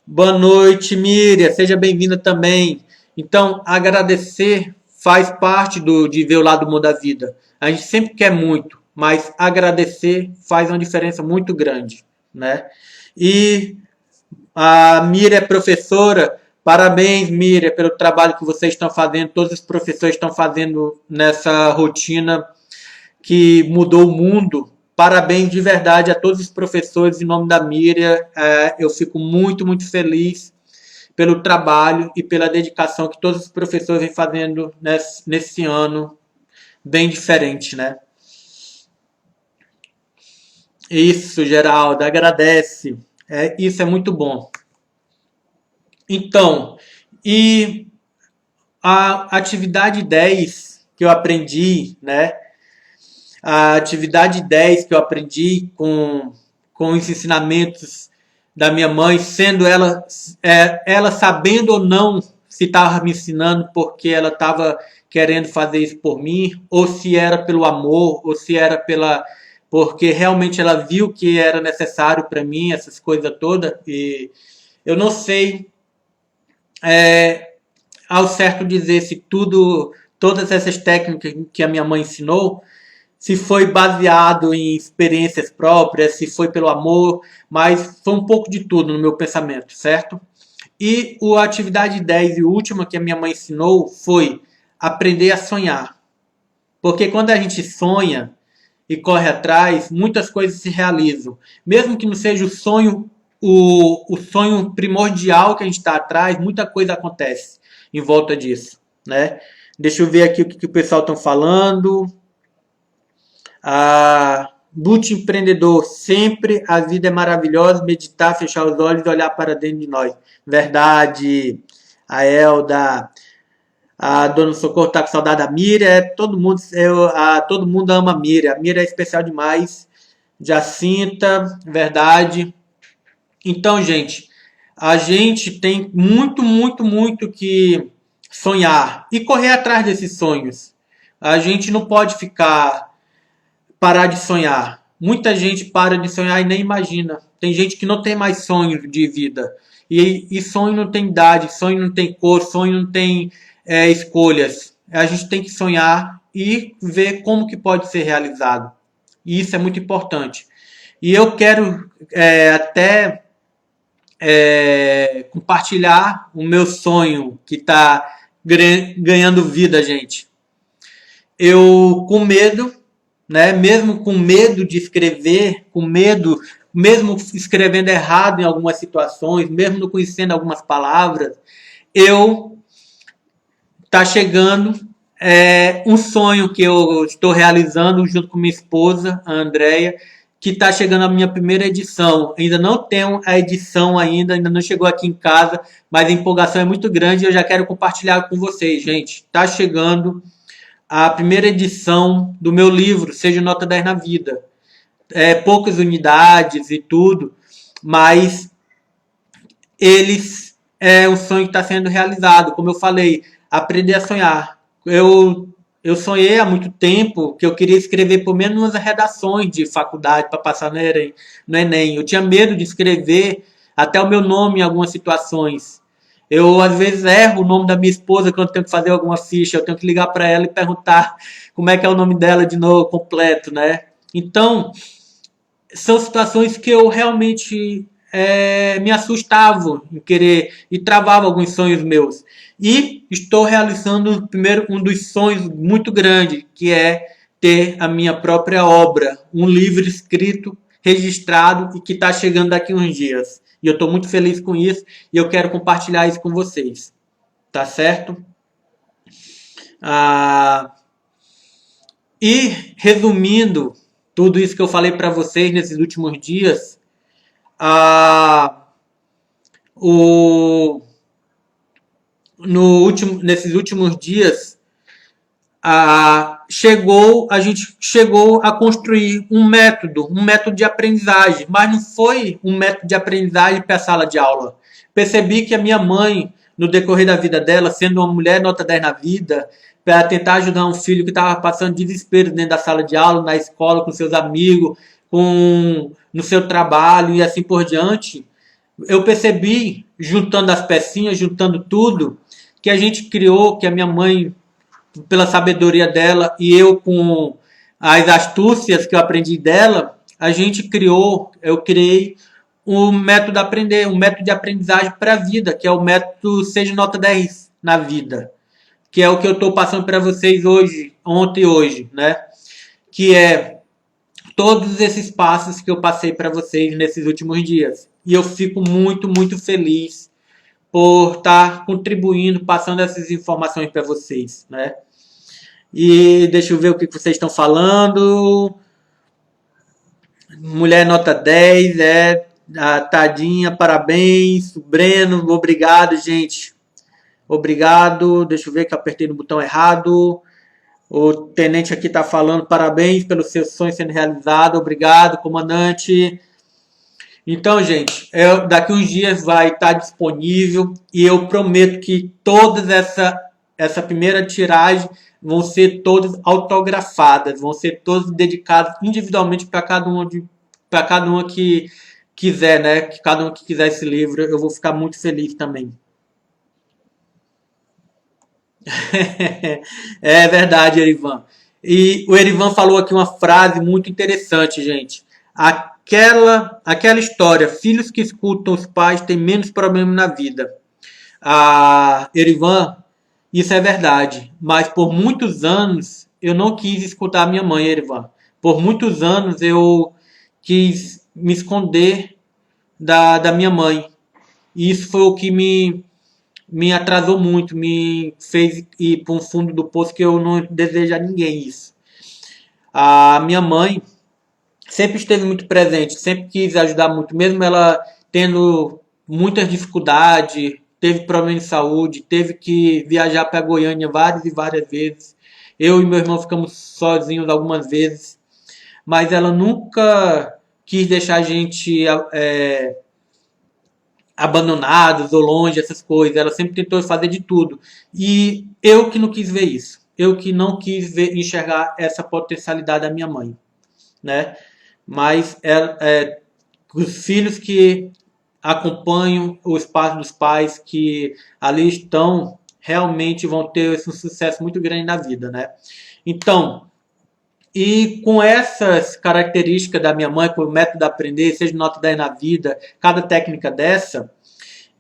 Boa noite, Miriam. Seja bem-vinda também. Então, agradecer faz parte de ver o lado bom da vida. A gente sempre quer muito, mas agradecer faz uma diferença muito grande, né? E a Miriam é professora. Parabéns, Miriam, pelo trabalho que vocês estão fazendo. Todos os professores estão fazendo nessa rotina que mudou o mundo. Parabéns de verdade a todos os professores em nome da Miriam. Eu fico muito, muito feliz pelo trabalho e pela dedicação que todos os professores vêm fazendo nesse ano bem diferente, né? Isso, Geraldo, agradece. Isso é muito bom. Então, e a atividade 10 que eu aprendi, né? A atividade 10 que eu aprendi com os ensinamentos da minha mãe, sendo ela sabendo ou não se estava me ensinando porque ela estava querendo fazer isso por mim, ou se era pelo amor, ou se era porque realmente ela viu que era necessário para mim, essas coisas todas. E eu não sei ao certo dizer se todas essas técnicas que a minha mãe ensinou, se foi baseado em experiências próprias, se foi pelo amor, mas foi um pouco de tudo no meu pensamento, certo? E a atividade 10 e última que a minha mãe ensinou foi aprender a sonhar. Porque quando a gente sonha e corre atrás, muitas coisas se realizam. Mesmo que não seja o sonho primordial que a gente está atrás, muita coisa acontece em volta disso, né? Deixa eu ver aqui o que o pessoal está falando. Bute empreendedor, sempre a vida é maravilhosa, meditar, fechar os olhos e olhar para dentro de nós. Verdade. A Elda, a Dona Socorro está com saudade da Miriam. Todo mundo ama a Miriam. A Miriam é especial demais. Jacinta, verdade. Então, gente, a gente tem muito, muito, muito que sonhar e correr atrás desses sonhos. A gente não pode parar de sonhar. Muita gente para de sonhar e nem imagina. Tem gente que não tem mais sonho de vida. E sonho não tem idade, sonho não tem cor, sonho não tem escolhas. A gente tem que sonhar e ver como que pode ser realizado. E isso é muito importante. E eu quero até compartilhar o meu sonho que está ganhando vida, gente. Eu, com medo, né, mesmo com medo de escrever, com medo, mesmo escrevendo errado em algumas situações, mesmo não conhecendo algumas palavras, tá chegando um sonho que eu estou realizando junto com minha esposa, a Andrea, que está chegando a minha primeira edição. Ainda não tenho a edição ainda não chegou aqui em casa, mas a empolgação é muito grande e eu já quero compartilhar com vocês, gente. Está chegando a primeira edição do meu livro, Seja Nota 10 na Vida. Poucas unidades e tudo, mas é um sonho que está sendo realizado. Como eu falei, aprender a sonhar. Eu sonhei há muito tempo que eu queria escrever por menos umas redações de faculdade para passar no Enem. Eu tinha medo de escrever até o meu nome em algumas situações. Eu, às vezes, erro o nome da minha esposa quando tenho que fazer alguma ficha. Eu tenho que ligar para ela e perguntar como é que é o nome dela de novo, completo, né? Então, são situações que eu realmente me assustava em querer e travava alguns sonhos meus. E estou realizando primeiro um dos sonhos muito grande, que é ter a minha própria obra, um livro escrito, registrado e que está chegando daqui uns dias. E eu estou muito feliz com isso e eu quero compartilhar isso com vocês. Tá certo? Ah, e resumindo tudo isso que eu falei para vocês nesses últimos dias, a, o, nesses últimos dias, a gente chegou a construir um método de aprendizagem, mas não foi um método de aprendizagem para a sala de aula. Percebi que a minha mãe, no decorrer da vida dela, sendo uma mulher nota 10 na vida, para tentar ajudar um filho que estava passando desespero dentro da sala de aula, na escola, com seus amigos, no seu trabalho e assim por diante, eu percebi, juntando as pecinhas, juntando tudo, que a gente criou, que a minha mãe, pela sabedoria dela, e eu com as astúcias que eu aprendi dela, a gente criou, eu criei um método de aprender, um método de aprendizagem para a vida, que é o método Seja Nota 10 na vida, que é o que eu estou passando para vocês hoje, ontem e hoje, né? Que é todos esses passos que eu passei para vocês nesses últimos dias. E eu fico muito, muito feliz por estar contribuindo, passando essas informações para vocês, né? E deixa eu ver o que vocês estão falando. Mulher nota 10, a Tadinha, parabéns. Breno, obrigado, gente. Obrigado. Deixa eu ver que eu apertei no botão errado. O tenente aqui está falando, parabéns pelo seu sonho sendo realizado. Obrigado, comandante. Então, gente, daqui uns dias vai estar disponível e eu prometo que todas essa primeira tiragem vão ser todas autografadas, vão ser todas dedicadas individualmente para cada uma que quiser, né? Que cada um que quiser esse livro, eu vou ficar muito feliz também. É verdade, Erivan. E o Erivan falou aqui uma frase muito interessante, gente. Aquela história, filhos que escutam os pais têm menos problemas na vida. Erivan, isso é verdade. Mas por muitos anos eu não quis escutar a minha mãe, Erivan. Por muitos anos eu quis me esconder da minha mãe. E isso foi o que me atrasou muito, me fez ir para um fundo do poço que eu não desejo a ninguém isso. A minha mãe sempre esteve muito presente, sempre quis ajudar muito, mesmo ela tendo muitas dificuldades, teve problema de saúde, teve que viajar para Goiânia várias e várias vezes. Eu e meu irmão ficamos sozinhos algumas vezes, mas ela nunca quis deixar a gente abandonados ou longe, essas coisas. Ela sempre tentou fazer de tudo. E eu que não quis ver isso. Eu que não quis enxergar essa potencialidade da minha mãe, né? Mas os filhos que acompanham o espaço dos pais, que ali estão, realmente vão ter um sucesso muito grande na vida, né? Então, e com essas características da minha mãe, com o método de aprender, seja nota 10 na vida, cada técnica dessa,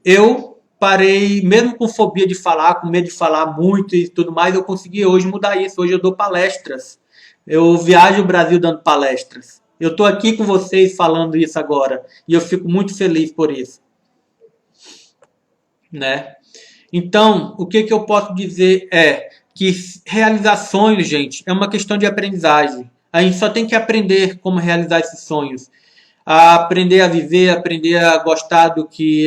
eu parei, mesmo com fobia de falar, com medo de falar muito e tudo mais, eu consegui hoje mudar isso. Hoje eu dou palestras. Eu viajo o Brasil dando palestras. Eu estou aqui com vocês falando isso agora. E eu fico muito feliz por isso. Né? Então, o que eu posso dizer é que realizar sonhos, gente, é uma questão de aprendizagem. A gente só tem que aprender como realizar esses sonhos. A aprender a viver, aprender a gostar do que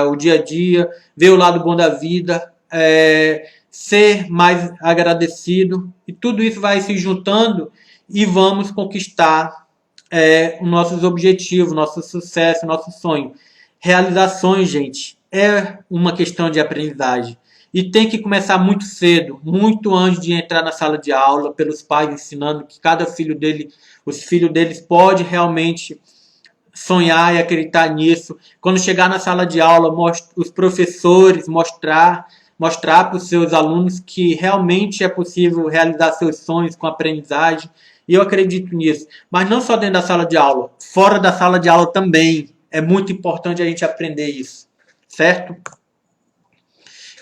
o dia a dia, ver o lado bom da vida, ser mais agradecido. E tudo isso vai se juntando e vamos conquistar os nossos objetivos, nosso sucesso, nosso sonho. Realizações, gente, é uma questão de aprendizagem. E tem que começar muito cedo, muito antes de entrar na sala de aula, pelos pais ensinando que cada filho dele, os filhos deles pode realmente sonhar e acreditar nisso. Quando chegar na sala de aula, os professores mostrar para os seus alunos que realmente é possível realizar seus sonhos com aprendizagem E eu acredito nisso. Mas não só dentro da sala de aula, fora da sala de aula também. É muito importante a gente aprender isso, certo?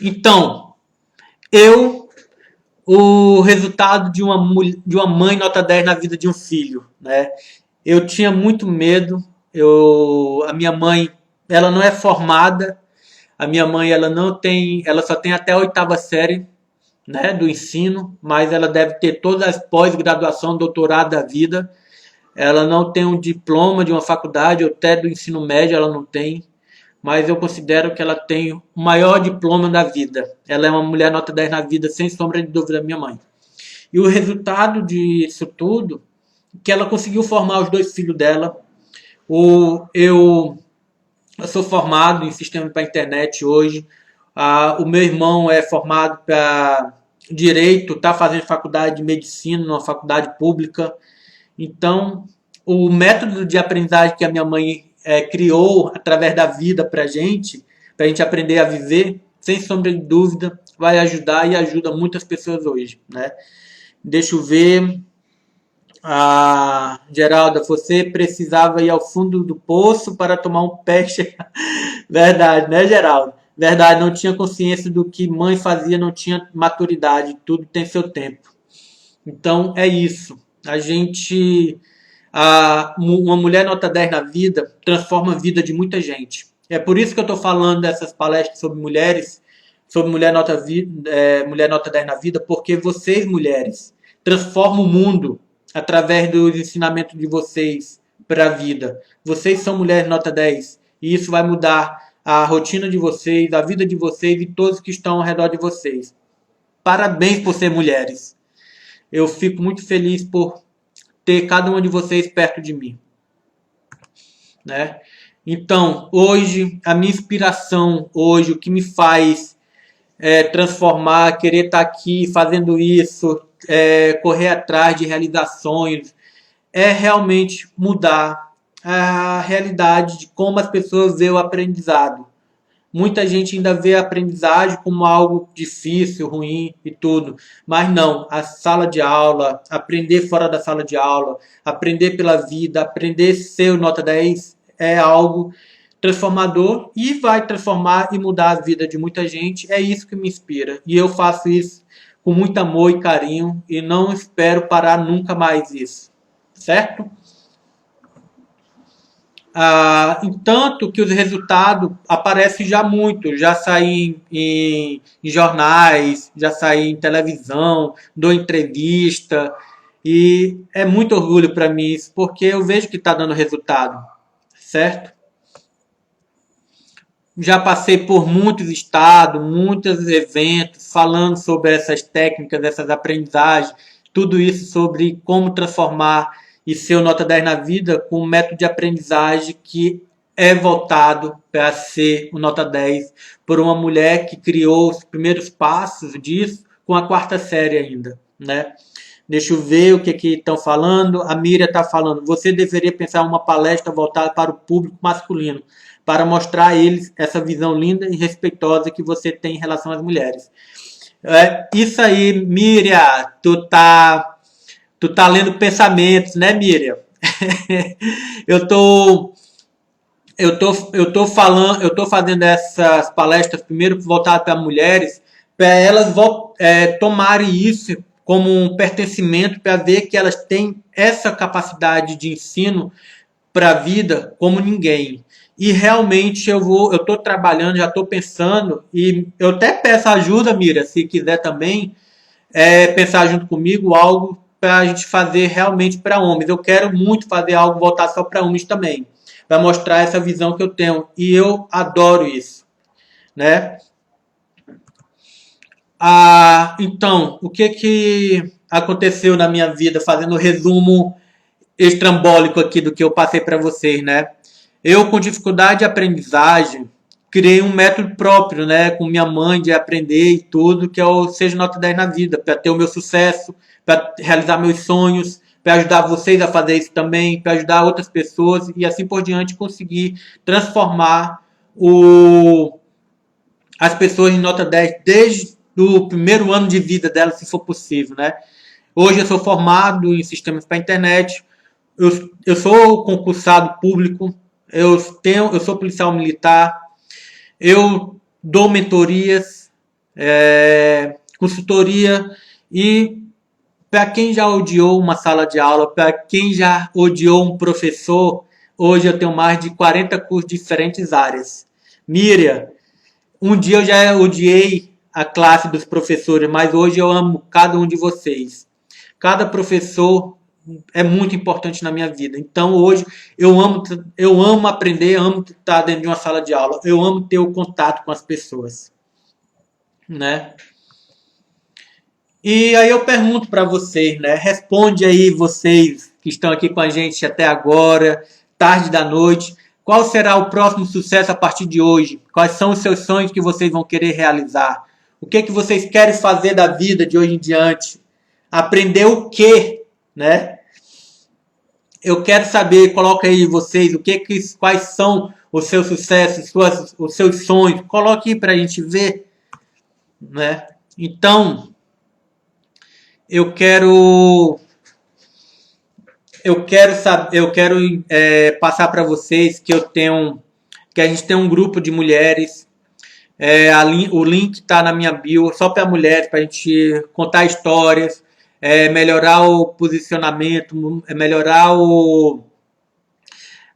Então, o resultado de uma mãe nota 10 na vida de um filho, né? Eu tinha muito medo. A minha mãe, ela não é formada. A minha mãe, ela só tem até a oitava série, né, do ensino, mas ela deve ter todas as pós-graduação, doutorado da vida. Ela não tem um diploma de uma faculdade, ou até do ensino médio ela não tem, mas eu considero que ela tem o maior diploma da vida. Ela é uma mulher nota 10 na vida, sem sombra de dúvida, minha mãe. E o resultado disso tudo, que ela conseguiu formar os dois filhos dela. Eu sou formado em sistema para internet hoje. O meu irmão é formado para direito, está fazendo faculdade de medicina, numa faculdade pública. Então, o método de aprendizagem que a minha mãe criou através da vida para a gente aprender a viver, sem sombra de dúvida, vai ajudar e ajuda muitas pessoas hoje, né? Deixa eu ver. Geralda, você precisava ir ao fundo do poço para tomar um peixe. Verdade, né, Geraldo? Verdade, não tinha consciência do que mãe fazia, não tinha maturidade, tudo tem seu tempo. Então é isso. Uma mulher nota 10 na vida transforma a vida de muita gente. É por isso que eu estou falando dessas palestras sobre mulheres, sobre mulher nota 10 na vida, porque vocês, mulheres, transformam o mundo através dos ensinamentos de vocês para a vida. Vocês são mulheres nota 10 e isso vai mudar a rotina de vocês, a vida de vocês e todos que estão ao redor de vocês. Parabéns por ser mulheres. Eu fico muito feliz por ter cada uma de vocês perto de mim, né? Então, hoje, a minha inspiração, hoje, o que me faz transformar, querer estar aqui fazendo isso, correr atrás de realizações, é realmente mudar a realidade de como as pessoas veem o aprendizado. Muita gente ainda vê a aprendizagem como algo difícil, ruim e tudo. Mas não, a sala de aula, aprender fora da sala de aula, aprender pela vida, aprender a ser o nota 10 é algo transformador e vai transformar e mudar a vida de muita gente. É isso que me inspira. E eu faço isso com muito amor e carinho e não espero parar nunca mais isso. Certo? Entanto que os resultados aparecem já muito, já saem em jornais, já saem em televisão, dou entrevista e é muito orgulho para mim isso, porque eu vejo que está dando resultado, certo? Já passei por muitos estados, muitos eventos falando sobre essas técnicas, essas aprendizagens, tudo isso sobre como transformar e ser o nota 10 na vida com um método de aprendizagem que é voltado para ser o nota 10 por uma mulher que criou os primeiros passos disso com a quarta série ainda, né? Deixa eu ver o que estão falando. A Miriam está falando, você deveria pensar em uma palestra voltada para o público masculino, para mostrar a eles essa visão linda e respeitosa que você tem em relação às mulheres. Isso aí, Miriam, tu tá lendo pensamentos, né, Miriam? eu tô falando, eu tô fazendo essas palestras primeiro voltadas para mulheres, para elas tomarem isso como um pertencimento, para ver que elas têm essa capacidade de ensino para a vida como ninguém. E realmente eu estou trabalhando, já estou pensando, e eu até peço ajuda, Miriam, se quiser também pensar junto comigo algo para a gente fazer realmente para homens. Eu quero muito fazer algo voltado só para homens também, para mostrar essa visão que eu tenho. E eu adoro isso, né? Então, o que aconteceu na minha vida, fazendo um resumo estrambólico aqui do que eu passei para vocês, né? Eu, com dificuldade de aprendizagem, criei um método próprio, né, com minha mãe de aprender e tudo, que é o Seja Nota 10 na vida, para ter o meu sucesso, para realizar meus sonhos, para ajudar vocês a fazer isso também, para ajudar outras pessoas e assim por diante conseguir transformar as pessoas em nota 10 desde o primeiro ano de vida delas, se for possível, né? Hoje eu sou formado em sistemas para internet, eu sou concursado público, eu sou policial militar, eu dou mentorias, consultoria e para quem já odiou uma sala de aula, para quem já odiou um professor, hoje eu tenho mais de 40 cursos de diferentes áreas. Miriam, um dia eu já odiei a classe dos professores, mas hoje eu amo cada um de vocês. Cada professor é muito importante na minha vida. Então hoje eu amo aprender, amo estar dentro de uma sala de aula, eu amo ter o contato com as pessoas, né? E aí eu pergunto para vocês, né? Responde aí vocês que estão aqui com a gente até agora, tarde da noite. Qual será o próximo sucesso a partir de hoje? Quais são os seus sonhos que vocês vão querer realizar? O que é que vocês querem fazer da vida de hoje em diante? Aprender o quê, né? Eu quero saber, coloca aí vocês, quais são os seus sucessos, os seus sonhos. Coloque aí para a gente ver, né? Então, eu quero passar para vocês que a gente tem um grupo de mulheres. O link está na minha bio, só para mulheres, para a gente contar histórias, melhorar o posicionamento, melhorar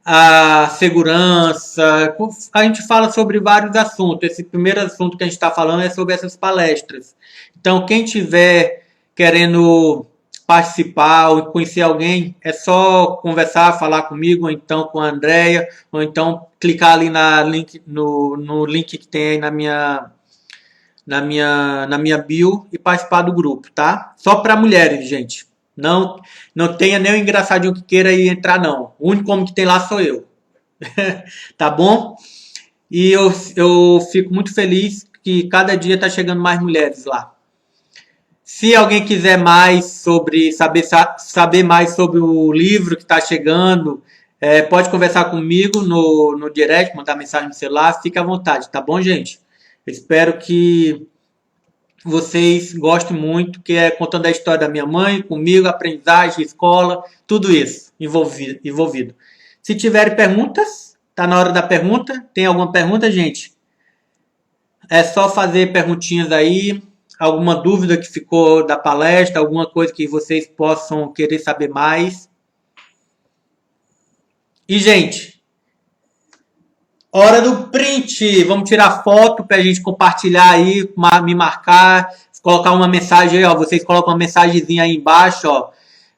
a segurança. A gente fala sobre vários assuntos. Esse primeiro assunto que a gente está falando é sobre essas palestras. Então, quem tiver querendo participar ou conhecer alguém, é só conversar, falar comigo, ou então com a Andrea, ou então clicar ali no link que tem aí na minha bio e participar do grupo, tá? Só para mulheres, gente. Não tenha nem o engraçadinho que queira ir entrar, não. O único homem que tem lá sou eu. Tá bom? E eu fico muito feliz que cada dia tá chegando mais mulheres lá. Se alguém quiser saber mais sobre o livro que está chegando, pode conversar comigo no direct, mandar mensagem no celular, fique à vontade, tá bom, gente? Eu espero que vocês gostem muito, que é contando a história da minha mãe, comigo, aprendizagem, escola, tudo isso envolvido. Se tiverem perguntas, tá na hora da pergunta. Tem alguma pergunta, gente? É só fazer perguntinhas aí, alguma dúvida que ficou da palestra, alguma coisa que vocês possam querer saber mais. E, gente, hora do print! Vamos tirar foto para a gente compartilhar aí, me marcar, colocar uma mensagem aí, ó. Vocês colocam uma mensagenzinha aí embaixo, ó,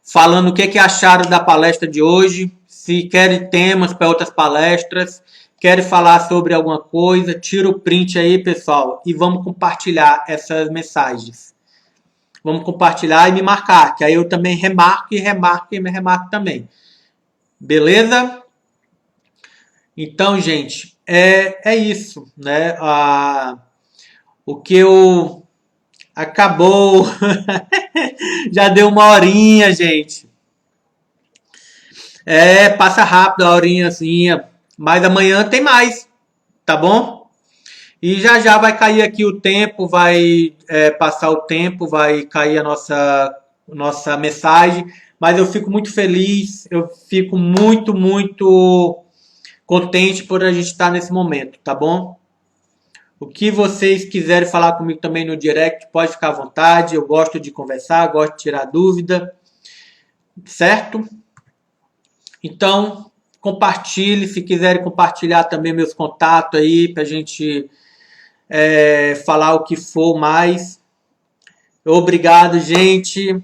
falando o que acharam da palestra de hoje, se querem temas para outras palestras, querem falar sobre alguma coisa, tira o print aí, pessoal, e vamos compartilhar essas mensagens. Vamos compartilhar e me marcar, que aí eu também remarco e me remarco também. Beleza? Então, gente, é isso, né? O que eu... Acabou! Já deu uma horinha, gente. Passa rápido a horinhazinha. Mas amanhã tem mais, tá bom? E já vai cair aqui o tempo, vai passar o tempo, vai cair a nossa mensagem. Mas eu fico muito feliz, eu fico muito contente por a gente estar nesse momento, tá bom? O que vocês quiserem falar comigo também no direct, pode ficar à vontade. Eu gosto de conversar, gosto de tirar dúvida, certo? Então, compartilhe, se quiserem compartilhar também meus contatos aí, pra gente falar o que for mais. Obrigado, gente.